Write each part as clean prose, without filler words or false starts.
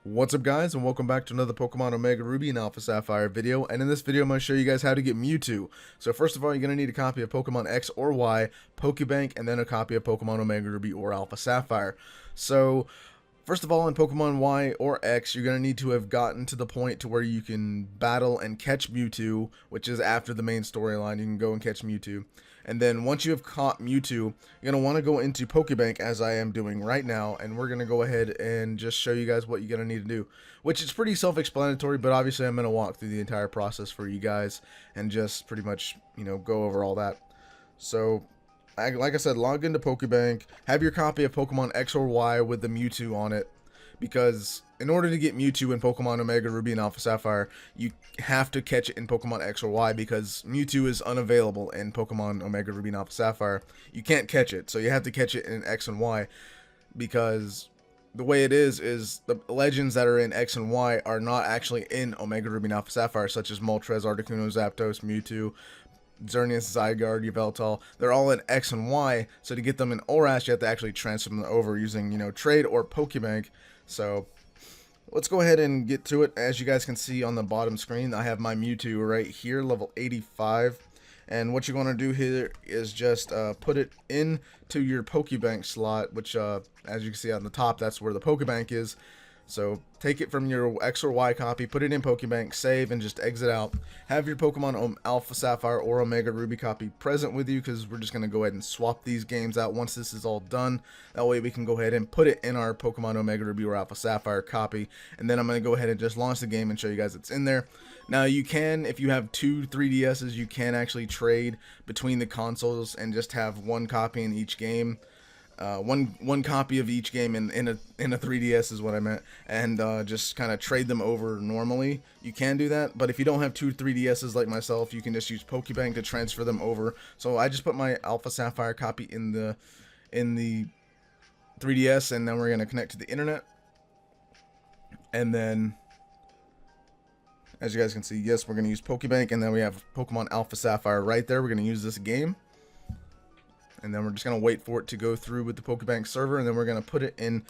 What's up guys, and welcome back to another Pokemon Omega Ruby and Alpha Sapphire video. And in this video I'm going to show you guys how to get Mewtwo. So first of all, you're going to need a copy of Pokemon X or Y, PokeBank, and then a copy of Pokemon Omega Ruby or Alpha Sapphire. So first of all, in Pokemon Y or X, you're going to need to have gotten to the point to where you can battle and catch Mewtwo, which is after the main storyline. You can go and catch Mewtwo. And then once you have caught Mewtwo, you're going to want to go into PokeBank, as I am doing right now, and we're going to go ahead and just show you guys what you're going to need to do, which is pretty self-explanatory, but obviously I'm going to walk through the entire process for you guys and just pretty much, go over all that. So, like I said, log into PokeBank, have your copy of Pokemon X or Y with the Mewtwo on it, because in order to get Mewtwo in Pokemon Omega Ruby and Alpha Sapphire, you have to catch it in Pokemon X or Y, because Mewtwo is unavailable in Pokemon Omega Ruby and Alpha Sapphire. You can't catch it, so you have to catch it in X and Y, because the way it is the legends that are in X and Y are not actually in Omega Ruby and Alpha Sapphire, such as Moltres, Articuno, Zapdos, Mewtwo, Xerneas, Zygarde, Yveltal. They're all in X and Y, so to get them in ORAS, you have to actually transfer them over using, trade or PokeBank. So let's go ahead and get to it. As you guys can see on the bottom screen, I have my Mewtwo right here, level 85. And what you're going to do here is just put it into your PokeBank slot, which, as you can see on the top, that's where the PokeBank is. So take it from your X or Y copy, put it in PokeBank, save, and just exit out. Have your Pokemon Alpha Sapphire or Omega Ruby copy present with you, because we're just going to go ahead and swap these games out once this is all done. That way we can go ahead and put it in our Pokemon Omega Ruby or Alpha Sapphire copy. And then I'm going to go ahead and just launch the game and show you guys it's in there. Now you can, if you have two 3DSs, you can actually trade between the consoles and just have one copy in each game. One copy of each game in a 3DS is what I meant, and just kind of trade them over normally. You can do that, but if you don't have two 3DSs like myself, you can just use PokeBank to transfer them over. So I just put my Alpha Sapphire copy in the 3DS, and then we're gonna connect to the internet, and then, as you guys can see, yes, we're gonna use PokeBank, and then we have Pokemon Alpha Sapphire right there. We're gonna use this game. And then we're just going to wait for it to go through with the PokeBank server, and then we're going to put it in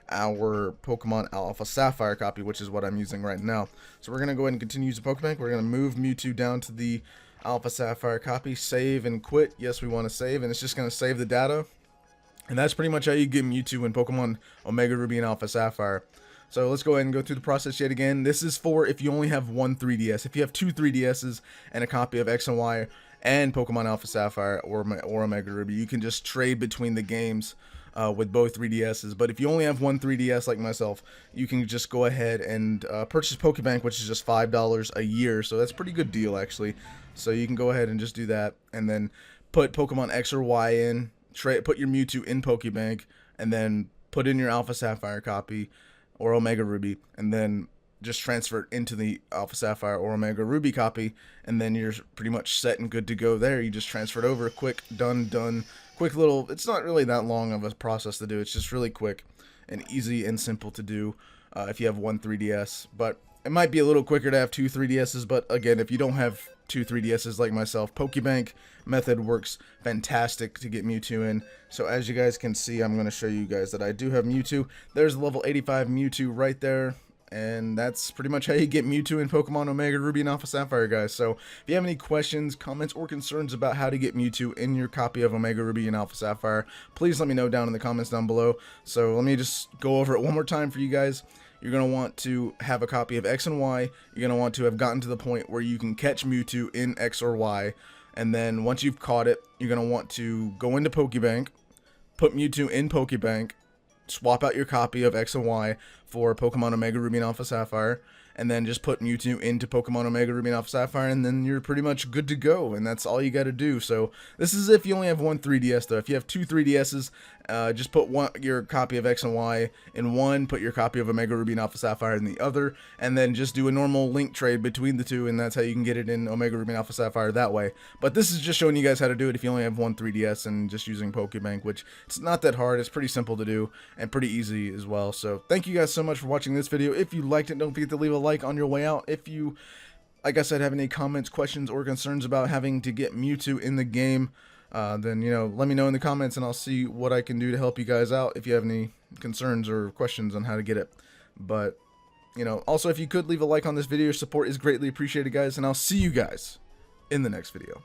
our Pokemon Alpha Sapphire copy, which is what I'm using right now. So we're going to go ahead and continue using PokeBank. We're going to move Mewtwo down to the Alpha Sapphire copy, save and quit. Yes, we want to save, and it's just going to save the data. And that's pretty much how you get Mewtwo in Pokemon Omega Ruby and Alpha Sapphire. So let's go ahead and go through the process yet again. This is for if you only have one 3DS. If you have two 3DSs and a copy of X and Y and Pokemon Alpha Sapphire or Omega Ruby, you can just trade between the games with both 3DSs. But if you only have one 3DS like myself, you can just go ahead and purchase PokeBank, which is just $5 a year. So that's a pretty good deal, actually. So you can go ahead and just do that, and then put Pokemon X or Y in, put your Mewtwo in PokeBank, and then put in your Alpha Sapphire copy or Omega Ruby, and then just transfer it into the Alpha Sapphire or Omega Ruby copy, and then you're pretty much set and good to go there. You just transfer it over, quick, done. Quick little, it's not really that long of a process to do. It's just really quick and easy and simple to do if you have one 3DS. But it might be a little quicker to have two 3DSs, but again, if you don't have two 3DSs like myself, PokeBank method works fantastic to get Mewtwo in. So as you guys can see, I'm going to show you guys that I do have Mewtwo. There's level 85 Mewtwo right there. And that's pretty much how you get Mewtwo in Pokemon Omega Ruby and Alpha Sapphire, guys. So if you have any questions, comments, or concerns about how to get Mewtwo in your copy of Omega Ruby and Alpha Sapphire, please let me know down in the comments down below. So let me just go over it one more time for you guys. You're going to want to have a copy of X and Y. You're going to want to have gotten to the point where you can catch Mewtwo in X or Y. And then once you've caught it, you're going to want to go into PokeBank, put Mewtwo in PokeBank, swap out your copy of X and Y for Pokemon Omega Ruby and Alpha Sapphire, and then just put Mewtwo into Pokemon Omega Ruby and Alpha Sapphire, and then you're pretty much good to go, and that's all you got to do. So this is if you only have one 3DS, though. If you have two 3DSs, just put your copy of X and Y in one, put your copy of Omega Ruby and Alpha Sapphire in the other, and then just do a normal link trade between the two, and that's how you can get it in Omega Ruby and Alpha Sapphire that way. But this is just showing you guys how to do it if you only have one 3DS and just using PokeBank, which it's not that hard. It's pretty simple to do and pretty easy as well. So thank you guys so much for watching this video. If you liked it, don't forget to leave a like on your way out. If you, like I said, have any comments, questions, or concerns about having to get Mewtwo in the game, then, let me know in the comments, and I'll see what I can do to help you guys out if you have any concerns or questions on how to get it. But you know, also if you could leave a like on this video, your support is greatly appreciated, guys, and I'll see you guys in the next video.